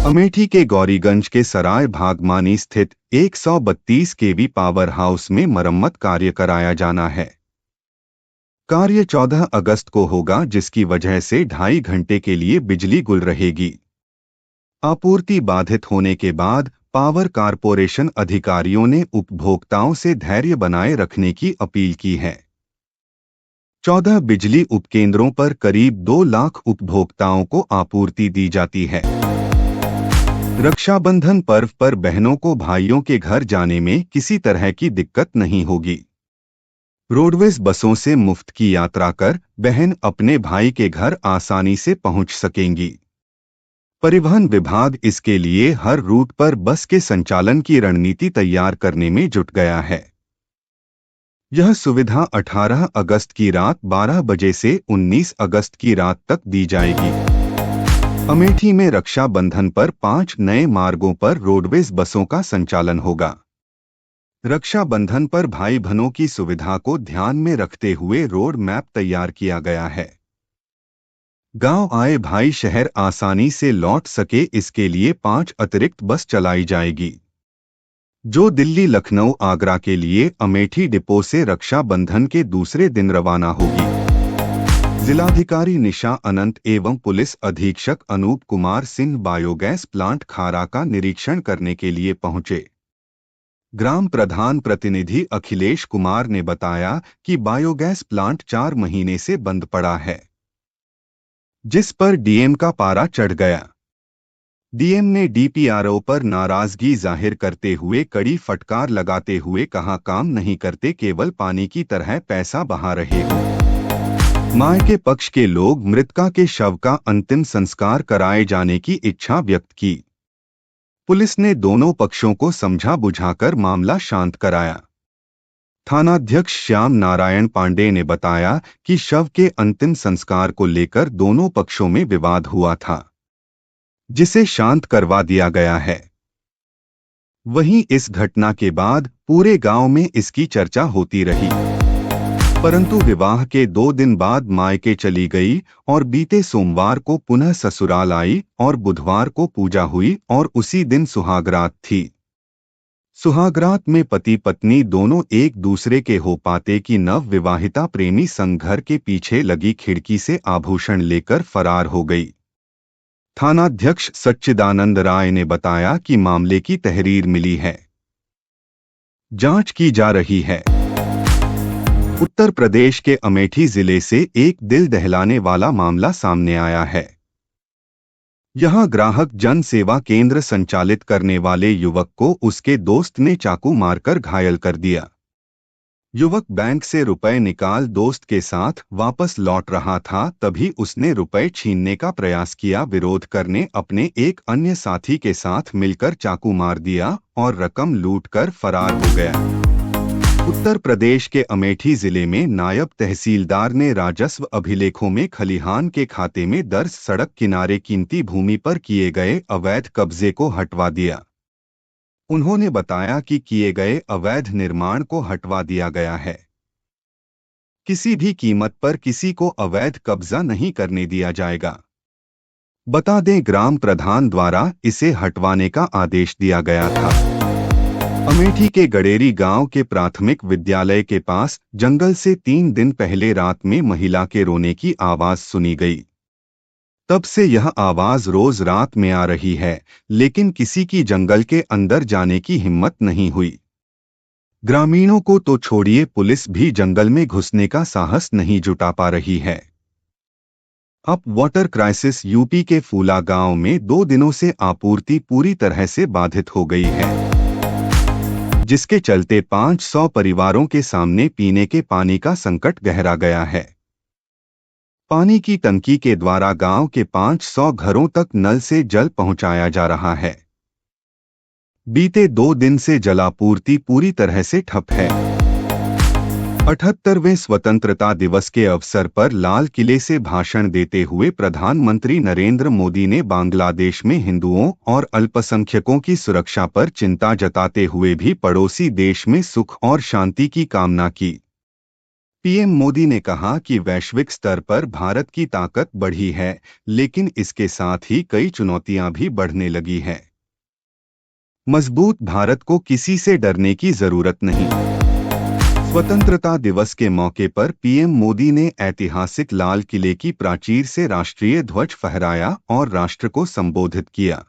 अमेठी के गौरीगंज के सराय भागमानी स्थित 132 केवी पावर हाउस में मरम्मत कार्य कराया जाना है। कार्य 14 अगस्त को होगा, जिसकी वजह से 2.5 घंटे के लिए बिजली गुल रहेगी। आपूर्ति बाधित होने के बाद पावर कारपोरेशन अधिकारियों ने उपभोक्ताओं से धैर्य बनाए रखने की अपील की है। 14 बिजली उपकेंद्रों पर करीब 2 लाख उपभोक्ताओं को आपूर्ति दी जाती है। रक्षाबंधन पर्व पर बहनों को भाइयों के घर जाने में किसी तरह की दिक्कत नहीं होगी। रोडवेज बसों से मुफ्त की यात्रा कर बहन अपने भाई के घर आसानी से पहुंच सकेंगी। परिवहन विभाग इसके लिए हर रूट पर बस के संचालन की रणनीति तैयार करने में जुट गया है। यह सुविधा 18 अगस्त की रात 12 बजे से 19 अगस्त की रात तक दी जाएगी। अमेठी में रक्षाबंधन पर 5 नए मार्गों पर रोडवेज बसों का संचालन होगा। रक्षाबंधन पर भाई बहनों की सुविधा को ध्यान में रखते हुए रोड मैप तैयार किया गया है। गांव आए भाई शहर आसानी से लौट सके, इसके लिए 5 अतिरिक्त बस चलाई जाएगी, जो दिल्ली, लखनऊ, आगरा के लिए अमेठी डिपो से रक्षाबंधन के दूसरे दिन रवाना होगी। जिलाधिकारी निशा अनंत एवं पुलिस अधीक्षक अनूप कुमार सिंह बायोगैस प्लांट खारा का निरीक्षण करने के लिए पहुंचे। ग्राम प्रधान प्रतिनिधि अखिलेश कुमार ने बताया कि बायोगैस प्लांट 4 महीने से बंद पड़ा है, जिस पर डीएम का पारा चढ़ गया। डीएम ने डीपीआरओ पर नाराजगी जाहिर करते हुए कड़ी फटकार लगाते हुए कहा, काम नहीं करते, केवल पानी की तरह पैसा बहा रहे हो। मायके पक्ष के लोग मृतका के शव का अंतिम संस्कार कराए जाने की इच्छा व्यक्त की। पुलिस ने दोनों पक्षों को समझा बुझाकर मामला शांत कराया। थानाध्यक्ष श्याम नारायण पांडे ने बताया कि शव के अंतिम संस्कार को लेकर दोनों पक्षों में विवाद हुआ था, जिसे शांत करवा दिया गया है। वहीं इस घटना के बाद पूरे गांव में इसकी चर्चा होती रही, परंतु विवाह के 2 दिन बाद मायके चली गई और बीते सोमवार को पुनः ससुराल आई और बुधवार को पूजा हुई और उसी दिन सुहागरात थी। सुहागरात में पति पत्नी दोनों एक दूसरे के हो पाते कि नव विवाहिता प्रेमी संग घर के पीछे लगी खिड़की से आभूषण लेकर फरार हो गई। थानाध्यक्ष सच्चिदानंद राय ने बताया कि मामले की तहरीर मिली है, जांच की जा रही है। उत्तर प्रदेश के अमेठी जिले से एक दिल दहलाने वाला मामला सामने आया है। यहां ग्राहक जन सेवा केंद्र संचालित करने वाले युवक को उसके दोस्त ने चाकू मारकर घायल कर दिया। युवक बैंक से रुपए निकाल दोस्त के साथ वापस लौट रहा था, तभी उसने रुपए छीनने का प्रयास किया। विरोध करने अपने एक अन्य साथी के साथ मिलकर चाकू मार दिया और रकम लूटकर फरार हो गया। उत्तर प्रदेश के अमेठी जिले में नायब तहसीलदार ने राजस्व अभिलेखों में खलिहान के खाते में दर्ज सड़क किनारे कीमती भूमि पर किए गए अवैध कब्जे को हटवा दिया। उन्होंने बताया कि किए गए अवैध निर्माण को हटवा दिया गया है। किसी भी कीमत पर किसी को अवैध कब्जा नहीं करने दिया जाएगा। बता दें, ग्राम प्रधान द्वारा इसे हटवाने का आदेश दिया गया था। अमेठी के गडेरी गांव के प्राथमिक विद्यालय के पास जंगल से 3 दिन पहले रात में महिला के रोने की आवाज सुनी गई। तब से यह आवाज रोज रात में आ रही है, लेकिन किसी की जंगल के अंदर जाने की हिम्मत नहीं हुई। ग्रामीणों को तो छोड़िए, पुलिस भी जंगल में घुसने का साहस नहीं जुटा पा रही है। अब वाटर क्राइसिस यूपी के फूला गांव में 2 दिनों से आपूर्ति पूरी तरह से बाधित हो गई है, जिसके चलते 500 परिवारों के सामने पीने के पानी का संकट गहरा गया है। पानी की टंकी के द्वारा गांव के 500 घरों तक नल से जल पहुंचाया जा रहा है। बीते 2 दिन से जलापूर्ति पूरी तरह से ठप है। 78वें स्वतंत्रता दिवस के अवसर पर लाल किले से भाषण देते हुए प्रधानमंत्री नरेंद्र मोदी ने बांग्लादेश में हिंदुओं और अल्पसंख्यकों की सुरक्षा पर चिंता जताते हुए भी पड़ोसी देश में सुख और शांति की कामना की। पीएम मोदी ने कहा कि वैश्विक स्तर पर भारत की ताकत बढ़ी है, लेकिन इसके साथ ही कई चुनौतियां भी बढ़ने लगी हैं। मजबूत भारत को किसी से डरने की जरूरत नहीं। स्वतंत्रता दिवस के मौके पर पीएम मोदी ने ऐतिहासिक लाल किले की प्राचीर से राष्ट्रीय ध्वज फहराया और राष्ट्र को संबोधित किया।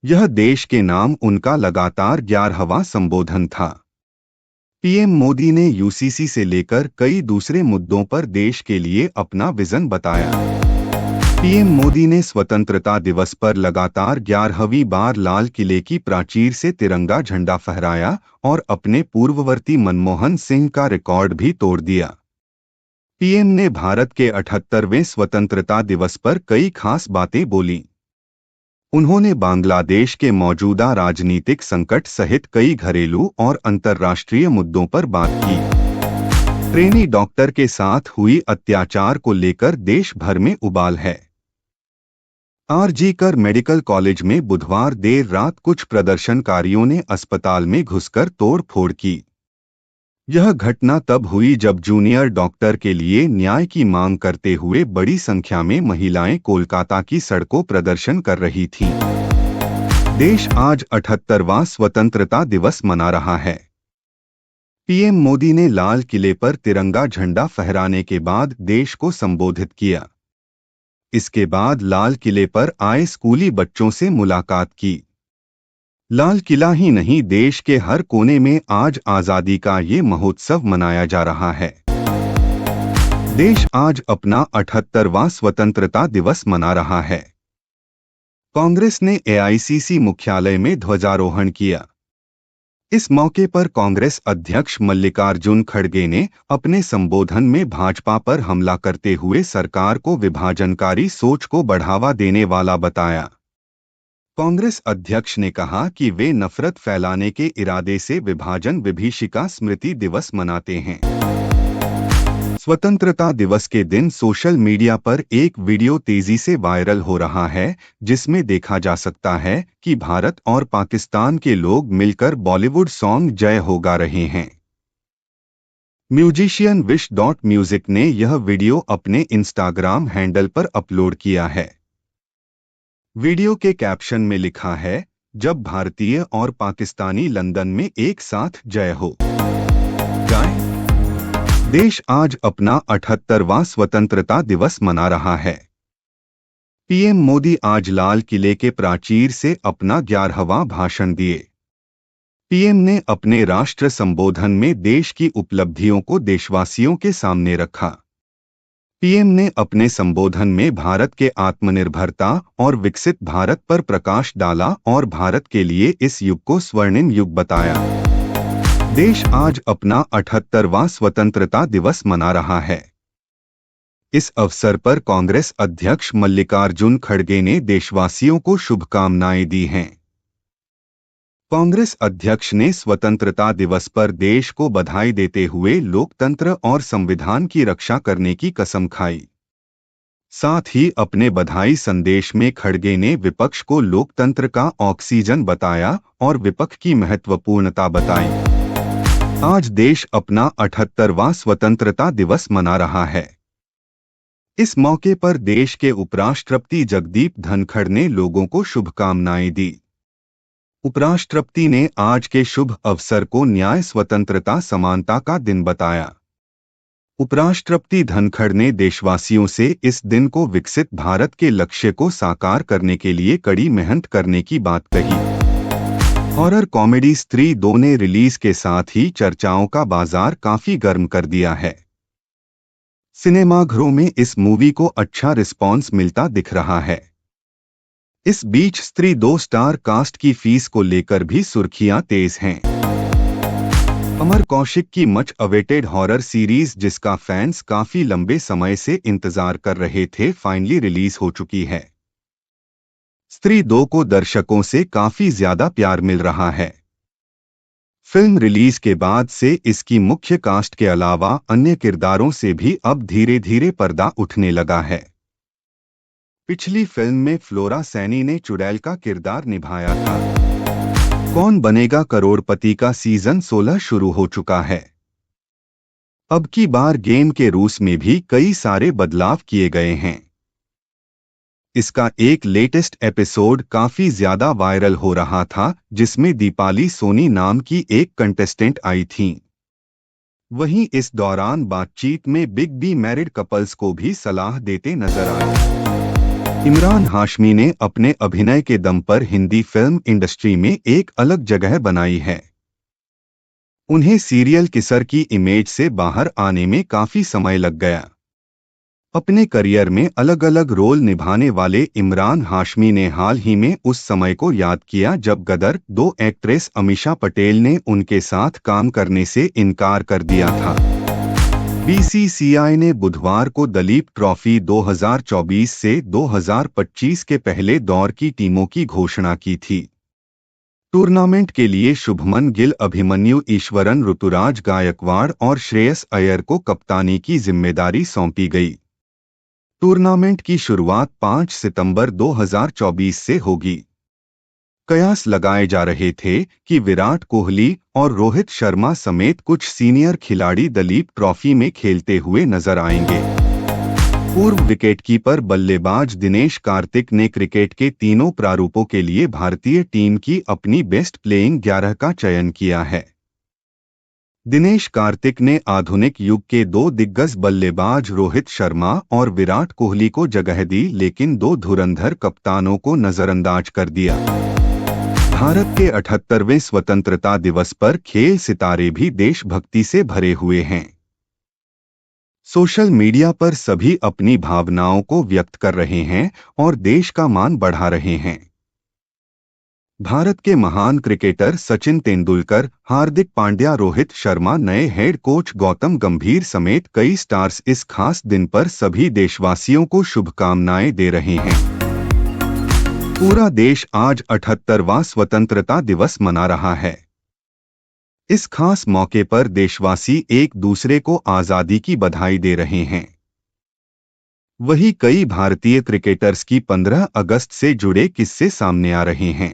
यह देश के नाम उनका लगातार 11वां संबोधन था। पीएम मोदी ने यूसीसी से लेकर कई दूसरे मुद्दों पर देश के लिए अपना विजन बताया। पीएम मोदी ने स्वतंत्रता दिवस पर लगातार 11वीं बार लाल किले की प्राचीर से तिरंगा झंडा फहराया और अपने पूर्ववर्ती मनमोहन सिंह का रिकॉर्ड भी तोड़ दिया। पीएम ने भारत के 78वें स्वतंत्रता दिवस पर कई खास बातें बोली। उन्होंने बांग्लादेश के मौजूदा राजनीतिक संकट सहित कई घरेलू और अंतर्राष्ट्रीय मुद्दों पर बात की। ट्रेनी डॉक्टर के साथ हुई अत्याचार को लेकर देश भर में उबाल है। आरजी कर मेडिकल कॉलेज में बुधवार देर रात कुछ प्रदर्शनकारियों ने अस्पताल में घुसकर तोड़-फोड़ की। यह घटना तब हुई जब जूनियर डॉक्टर के लिए न्याय की मांग करते हुए बड़ी संख्या में महिलाएं कोलकाता की सड़कों प्रदर्शन कर रही थीं। देश आज 78वां स्वतंत्रता दिवस मना रहा है। पीएम मोदी ने लाल किले पर तिरंगा झंडा फहराने के बाद देश को संबोधित किया। इसके बाद लाल किले पर आए स्कूली बच्चों से मुलाकात की। लाल किला ही नहीं, देश के हर कोने में आज आजादी का ये महोत्सव मनाया जा रहा है। देश आज अपना 78वां स्वतंत्रता दिवस मना रहा है। कांग्रेस ने एआईसीसी मुख्यालय में ध्वजारोहण किया। इस मौके पर कांग्रेस अध्यक्ष मल्लिकार्जुन खड़गे ने अपने संबोधन में भाजपा पर हमला करते हुए सरकार को विभाजनकारी सोच को बढ़ावा देने वाला बताया। कांग्रेस अध्यक्ष ने कहा कि वे नफरत फैलाने के इरादे से विभाजन विभीषिका स्मृति दिवस मनाते हैं। स्वतंत्रता दिवस के दिन सोशल मीडिया पर एक वीडियो तेजी से वायरल हो रहा है, जिसमें देखा जा सकता है कि भारत और पाकिस्तान के लोग मिलकर बॉलीवुड सॉन्ग जय हो गा रहे हैं। म्यूजिशियन wish.music ने यह वीडियो अपने इंस्टाग्राम हैंडल पर अपलोड किया है। वीडियो के कैप्शन में लिखा है, जब भारतीय और पाकिस्तानी लंदन में एक साथ जय हो जाए। देश आज अपना 78वां स्वतंत्रता दिवस मना रहा है। पीएम मोदी आज लाल किले के प्राचीर से अपना 11वां भाषण दिए। पीएम ने अपने राष्ट्र संबोधन में देश की उपलब्धियों को देशवासियों के सामने रखा। पीएम ने अपने संबोधन में भारत के आत्मनिर्भरता और विकसित भारत पर प्रकाश डाला और भारत के लिए इस युग को स्वर्णिम युग बताया। देश आज अपना 78वां स्वतंत्रता दिवस मना रहा है। इस अवसर पर कांग्रेस अध्यक्ष मल्लिकार्जुन खड़गे ने देशवासियों को शुभकामनाएं दी हैं। कांग्रेस अध्यक्ष ने स्वतंत्रता दिवस पर देश को बधाई देते हुए लोकतंत्र और संविधान की रक्षा करने की कसम खाई। साथ ही अपने बधाई संदेश में खड़गे ने विपक्ष को लोकतंत्र का ऑक्सीजन बताया और विपक्ष की महत्वपूर्णता बताई। आज देश अपना 78वां स्वतंत्रता दिवस मना रहा है। इस मौके पर देश के उपराष्ट्रपति जगदीप धनखड़ ने लोगों को शुभकामनाएं दी। उपराष्ट्रपति ने आज के शुभ अवसर को न्याय, स्वतंत्रता, समानता का दिन बताया। उपराष्ट्रपति धनखड़ ने देशवासियों से इस दिन को विकसित भारत के लक्ष्य को साकार करने के लिए कड़ी मेहनत करने की बात कही। हॉरर कॉमेडी स्त्री 2 ने रिलीज के साथ ही चर्चाओं का बाजार काफी गर्म कर दिया है। सिनेमाघरों में इस मूवी को अच्छा रिस्पॉन्स मिलता दिख रहा है। इस बीच स्त्री 2 स्टार कास्ट की फीस को लेकर भी सुर्खियां तेज हैं। अमर कौशिक की मच अवेटेड हॉरर सीरीज, जिसका फैंस काफी लंबे समय से इंतजार कर रहे थे, फाइनली रिलीज हो चुकी है। स्त्री 2 को दर्शकों से काफी ज्यादा प्यार मिल रहा है। फिल्म रिलीज के बाद से इसकी मुख्य कास्ट के अलावा अन्य किरदारों से भी अब धीरे धीरे पर्दा उठने लगा है। पिछली फिल्म में फ्लोरा सैनी ने चुड़ैल का किरदार निभाया था। कौन बनेगा करोड़पति का सीजन 16 शुरू हो चुका है। अब की बार गेम के रूल्स में भी कई सारे बदलाव किए गए हैं। इसका एक लेटेस्ट एपिसोड काफी ज्यादा वायरल हो रहा था, जिसमें दीपाली सोनी नाम की एक कंटेस्टेंट आई थीं। वहीं इस दौरान बातचीत में बिग बी मैरिड कपल्स को भी सलाह देते नजर आए। इमरान हाशमी ने अपने अभिनय के दम पर हिंदी फिल्म इंडस्ट्री में एक अलग जगह बनाई है। उन्हें सीरियल किसर की इमेज से बाहर आने में काफी समय लग गया। अपने करियर में अलग अलग रोल निभाने वाले इमरान हाशमी ने हाल ही में उस समय को याद किया जब गदर 2 एक्ट्रेस अमीषा पटेल ने उनके साथ काम करने से इनकार कर दिया था। बीसीसीआई ने बुधवार को दलीप ट्रॉफी 2024 से 2025 के पहले दौर की टीमों की घोषणा की थी। टूर्नामेंट के लिए शुभमन गिल, अभिमन्यु ईश्वरन, ऋतुराज गायकवाड़ और श्रेयस अय्यर को कप्तानी की जिम्मेदारी सौंपी गई। टूर्नामेंट की शुरुआत 5 सितंबर 2024 से होगी। कयास लगाए जा रहे थे कि विराट कोहली और रोहित शर्मा समेत कुछ सीनियर खिलाड़ी दलीप ट्रॉफी में खेलते हुए नजर आएंगे। पूर्व विकेटकीपर बल्लेबाज दिनेश कार्तिक ने क्रिकेट के तीनों प्रारूपों के लिए भारतीय टीम की अपनी बेस्ट प्लेइंग 11 का चयन किया है। दिनेश कार्तिक ने आधुनिक युग के 2 दिग्गज बल्लेबाज रोहित शर्मा और विराट कोहली को जगह दी, लेकिन 2 धुरंधर कप्तानों को नजरअंदाज कर दिया। भारत के 78वें स्वतंत्रता दिवस पर खेल सितारे भी देशभक्ति से भरे हुए हैं। सोशल मीडिया पर सभी अपनी भावनाओं को व्यक्त कर रहे हैं और देश का मान बढ़ा रहे हैं। भारत के महान क्रिकेटर सचिन तेंदुलकर, हार्दिक पांड्या, रोहित शर्मा, नए हेड कोच गौतम गंभीर समेत कई स्टार्स इस खास दिन पर सभी देशवासियों को शुभकामनाएं दे रहे हैं। पूरा देश आज 78वां स्वतंत्रता दिवस मना रहा है। इस खास मौके पर देशवासी एक दूसरे को आजादी की बधाई दे रहे हैं। वहीं कई भारतीय क्रिकेटर्स की 15 अगस्त से जुड़े किस्से सामने आ रहे हैं।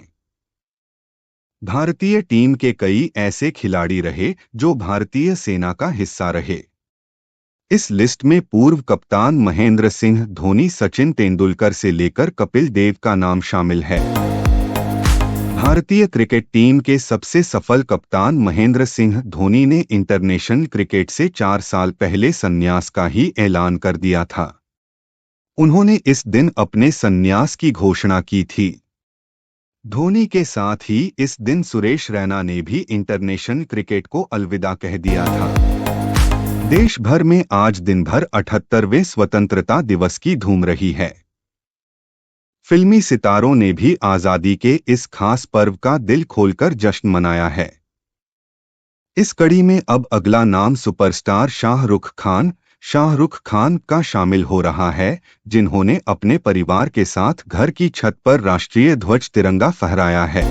भारतीय टीम के कई ऐसे खिलाड़ी रहे जो भारतीय सेना का हिस्सा रहे। इस लिस्ट में पूर्व कप्तान महेंद्र सिंह धोनी, सचिन तेंदुलकर से लेकर कपिल देव का नाम शामिल है। भारतीय क्रिकेट टीम के सबसे सफल कप्तान महेंद्र सिंह धोनी ने इंटरनेशनल क्रिकेट से 4 साल पहले संन्यास का ही ऐलान कर दिया था। उन्होंने इस दिन अपने संन्यास की घोषणा की थी। धोनी के साथ ही इस दिन सुरेश रैना ने भी इंटरनेशनल क्रिकेट को अलविदा कह दिया था। देश भर में आज दिन भर 78वें स्वतंत्रता दिवस की धूम रही है। फिल्मी सितारों ने भी आजादी के इस खास पर्व का दिल खोलकर जश्न मनाया है। इस कड़ी में अब अगला नाम सुपरस्टार शाहरुख खान का शामिल हो रहा है, जिन्होंने अपने परिवार के साथ घर की छत पर राष्ट्रीय ध्वज तिरंगा फहराया है।